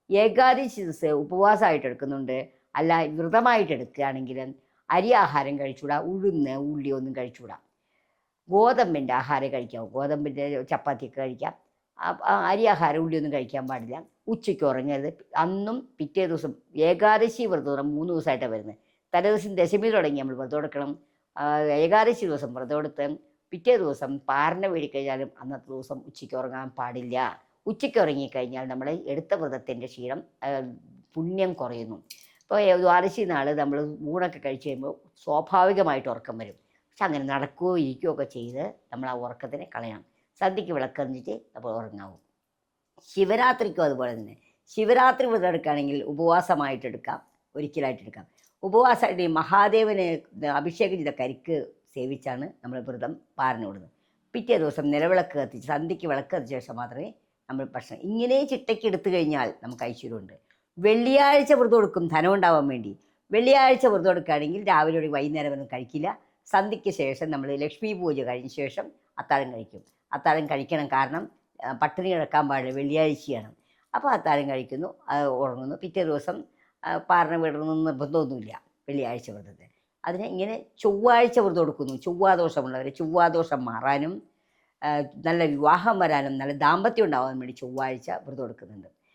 ഏകാദശി ദിവസം ഉപവാസമായിട്ട് എടുക്കുന്നുണ്ട്, അല്ല വ്രതമായിട്ട് എടുക്കുകയാണെങ്കിൽ അരി ആഹാരം കഴിച്ചുകൂടാ, ഉഴുന്ന് ഉള്ളി ഒന്നും കഴിച്ചുകൂടാ. ഗോതമ്പിൻ്റെ ആഹാരം കഴിക്കാം, ഗോതമ്പിൻ്റെ ചപ്പാത്തിയൊക്കെ കഴിക്കാം. അരി ആഹാരം ഉള്ളിയൊന്നും കഴിക്കാൻ പാടില്ല. ഉച്ചയ്ക്ക് ഉറങ്ങരുത്. അന്നും പിറ്റേ ദിവസം ഏകാദശി വ്രതം 3 ദിവസമായിട്ടാണ് വരുന്നത്. തലേദിവസം ദശമി തുടങ്ങി നമ്മൾ വ്രതം എടുക്കണം. ഏകാദശി ദിവസം വ്രതം എടുത്ത് പിറ്റേ ദിവസം പാരണ വീടിക്കഴിഞ്ഞാലും അന്നത്തെ ദിവസം ഉച്ചയ്ക്ക് ഉറങ്ങാൻ പാടില്ല. ഉച്ചയ്ക്ക് ഉറങ്ങിക്കഴിഞ്ഞാൽ നമ്മൾ എടുത്ത വ്രതത്തിൻ്റെ ക്ഷീണം, പുണ്യം കുറയുന്നു. ഇപ്പോൾ ദ്വാദശി നാൾ നമ്മൾ ഊണൊക്കെ കഴിച്ച് കഴിയുമ്പോൾ സ്വാഭാവികമായിട്ട് ഉറക്കം വരും. പക്ഷെ അങ്ങനെ നടക്കുകയോ ഇരിക്കുകയോ ഒക്കെ ചെയ്ത് നമ്മൾ ആ ഉറക്കത്തിനെ കളയണം. സന്ധ്യയ്ക്ക് വിളക്കറിഞ്ഞിട്ട് നമ്മൾ ഉറങ്ങാവും. ശിവരാത്രിക്കും അതുപോലെ തന്നെ. ശിവരാത്രി വ്രതം എടുക്കുകയാണെങ്കിൽ ഉപവാസമായിട്ടെടുക്കാം, ഒരിക്കലായിട്ടെടുക്കാം. ഉപവാസമായിട്ട് ഈ മഹാദേവന് അഭിഷേകം ചെയ്ത കരിക്ക് സേവിച്ചാണ് നമ്മൾ വ്രതം പാരണ വിടുന്നത്. പിറ്റേ ദിവസം നിലവിളക്ക് കത്തിച്ച് സന്ധ്യയ്ക്ക് വിളക്ക് കത്തിച്ച ശേഷം മാത്രമേ നമ്മൾ ഭക്ഷണം ഇങ്ങനെ ചിട്ടയ്ക്ക് എടുത്തു കഴിഞ്ഞാൽ നമുക്ക് ഐശ്വര്യമുണ്ട്. വെള്ളിയാഴ്ച വ്രതം എടുക്കും ധനം ഉണ്ടാവാൻ വേണ്ടി. വെള്ളിയാഴ്ച വ്രതം എടുക്കുകയാണെങ്കിൽ രാവിലെ ഒരു വൈകുന്നേരം ഒന്നും കഴിക്കില്ല. സന്ധ്യയ്ക്ക് ശേഷം നമ്മൾ ലക്ഷ്മി പൂജ കഴിഞ്ഞ ശേഷം അത്താഴം കഴിക്കും. അത്താഴം കഴിക്കണം, കാരണം പട്ടിണി കിടക്കാൻ പാടില്ല, വെള്ളിയാഴ്ചയാണ്. അപ്പോൾ അത്താഴം കഴിക്കുന്നു, ഉറങ്ങുന്നു. പിറ്റേ ദിവസം പാരണ വിടണമെന്ന് നിർബന്ധമൊന്നുമില്ല വെള്ളിയാഴ്ച വ്രതത്തെ. അതിന് ഇങ്ങനെ ചൊവ്വാഴ്ച വ്രതം എടുക്കുന്നു. ചൊവ്വാദോഷമുള്ളവർ ചൊവ്വാദോഷം മാറാനും നല്ല വിവാഹം വരാനും നല്ല ദാമ്പത്യം ഉണ്ടാകാൻ വേണ്ടി ചൊവ്വാഴ്ച വ്രതം എടുക്കുന്നുണ്ട്.